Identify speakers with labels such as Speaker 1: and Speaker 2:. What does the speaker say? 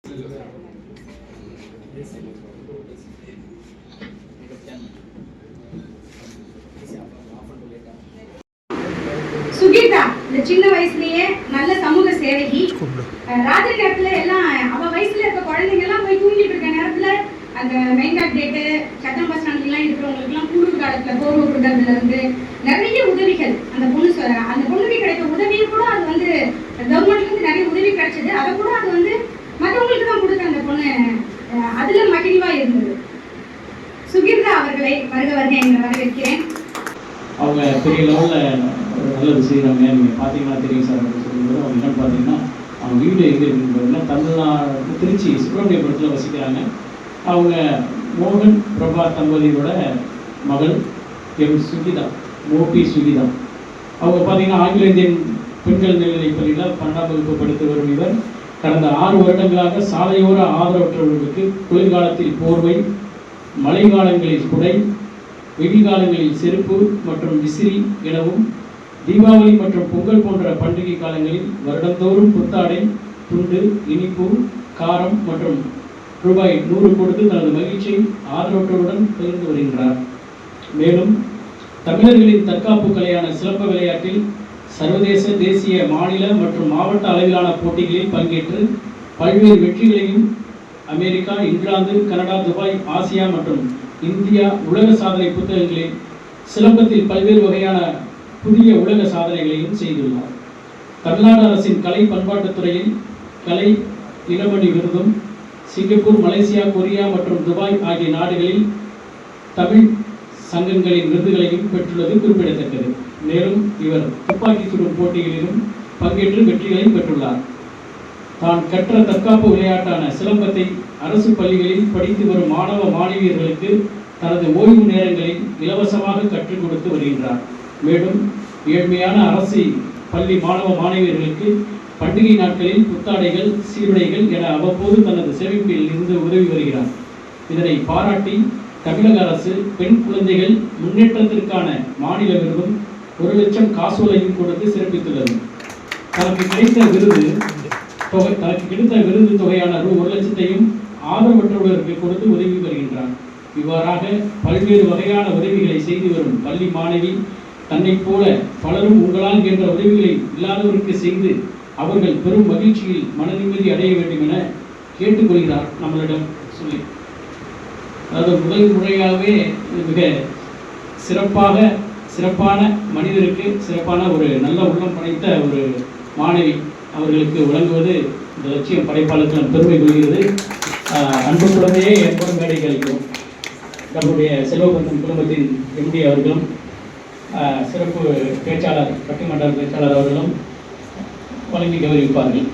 Speaker 1: சுகீதா இந்த சின்ன வயசுலயே நல்ல சமூக சேவகி. ராத்திரி நேரத்துல எல்லாம் அவ வயசுல இருக்க குழந்தைங்க எல்லாம் போய் தூங்கிட்டு இருக்க நேரத்துல அந்த மெயின் டேட்டு சட்டம் பஸ் ஸ்டாண்ட்ல எல்லாம் இருக்கிறவங்களுக்கு எல்லாம் குளிர் காலத்துல போர்வ கொடுக்கறதுல இருந்து நிறைய உதவிகள் அந்த பொண்ணுக்கு கிடைத்த உதவியும் கூட அது வந்து கவர்மெண்ட்ல இருந்து நிறைய உதவி கிடைச்சது. அதை கூட அது வந்து மற்றவங்களுக்கு தான் கொடுத்த அந்த பொண்ணு அதுல மகிழ்வா இருந்தது. சுகீதா அவர்களை வருக வருக என்று வரவேற்கிறேன்.
Speaker 2: அவங்க பெரிய லெவலில் நல்லது செய்கிறாங்க. நீங்கள் பார்த்தீங்கன்னா தெரியும் சார் அப்படின்னு சொல்லும்போது அவங்க என்னென்னு பார்த்தீங்கன்னா அவங்க வீடு எங்கே இருக்குன்னு தமிழ்நாடு திருச்சி சுப்பிரமணியபுரத்தில் வசிக்கிறாங்க. அவங்க மோகன் பிரபா தம்பதியோட மகள் எம் சுகிதா, மோபி சுகிதா. அவங்க பார்த்தீங்கன்னா ஆங்கில இந்தியன் பெண்கள் மேல்நிலைப் பள்ளியில் 12ஆம் வகுப்பு படித்து வரும் இவர் கடந்த 6 வருடங்களாக சாலையோர ஆதரவற்றவர்களுக்கு குளிர்காலத்தில் போர்வை, மழை காலங்களில் குடை, வெயில் காலங்களில் செருப்பு மற்றும் விசிறி எனவும் தீபாவளி மற்றும் பொங்கல் போன்ற பண்டிகை காலங்களில் வருடந்தோறும் புத்தாடை, துண்டு, இனிப்பு, காரம் மற்றும் ரூபாய் 100 கொடுத்து தனது மகிழ்ச்சியை ஆதரவற்றோருடன் பகிர்ந்து வருகின்றார். மேலும் தமிழர்களின் தற்காப்பு கலையான சிலம்ப விளையாட்டில் சர்வதேச, தேசிய, மாநில மற்றும் மாவட்ட அளவிலான போட்டிகளில் பங்கேற்று பல்வேறு வெற்றிகளையும் America, England, Canada, Dubai, Asia மற்றும் இந்தியா உலக சாதனை புத்தகங்களில் சிலம்பத்தில் பல்வேறு வகையான புதிய உலக சாதனைகளையும் செய்துள்ளார். தமிழ்நாடு அரசின் கலை பண்பாட்டுத்துறையில் கலை இளமணி விருதும், சிங்கப்பூர், மலேசியா, கொரியா மற்றும் துபாய் ஆகிய நாடுகளில் தமிழ் சங்கங்களின் விருதுகளையும் பெற்றுள்ளது குறிப்பிடத்தக்கது. மேலும் இவர் துப்பாக்கி சுடும் போட்டிகளிலும் பங்கேற்று வெற்றிகளை பெற்றுள்ளார். தான் கற்ற தற்காப்பு விளையாட்டான சிலம்பத்தை அரசு பள்ளிகளில் படித்து வரும் மாணவ மாணவியர்களுக்கு தனது ஓய்வு நேரங்களில் இலவசமாக கற்றுக் கொடுத்து வருகின்றார். மேலும் ஏழ்மையான அரசு பள்ளி மாணவ மாணவியர்களுக்கு பண்டிகை நாட்களில் புத்தாடைகள், சீருடைகள் என அவ்வப்போது தனது சேமிப்பில் இருந்து உதவி வருகிறார். இதனை பாராட்டி தமிழக அரசு பெண் குழந்தைகள் முன்னேற்றத்திற்கான மாநில விருதும் 1 லட்சம் காசோலையும் கொடுத்து சிறப்பித்துள்ளது. தனக்கு கிடைத்த விருது தொகையான ரூ. 1 லட்சத்தையும் ஆதரவற்றவர்களுக்கு கொடுத்து உதவி வருகின்றார். இவ்வாறாக பல்வேறு வகையான உதவிகளை செய்து வரும் பள்ளி மாணவி தன்னை போல பலரும் உங்களால் என்ற உதவிகளை இல்லாதவருக்கு செய்து அவர்கள் பெரும் மகிழ்ச்சியில் மன நிம்மதி அடைய வேண்டும் என கேட்டுக்கொள்கிறார் நம்மளிடம் சொல்லி. அதாவது முதல் முறையாகவே மிக சிறப்பான மனிதருக்கு சிறப்பான ஒரு நல்ல உள்ளம் படைத்த ஒரு மாணவி அவர்களுக்கு வழங்குவது இந்த லட்சியம் படைப்பாளர்கள் பெருமை கொள்கிறது. அன்பு குழந்தையே என்பதும் மேடை கழிக்கிறோம். நம்முடைய செல்வபந்தன் குடும்பத்தின் எம்டி அவர்களும் சிறப்பு பேச்சாளர், பட்டிமன்ற பேச்சாளர் அவர்களும் வழங்கி கௌரவிப்பார்கள்.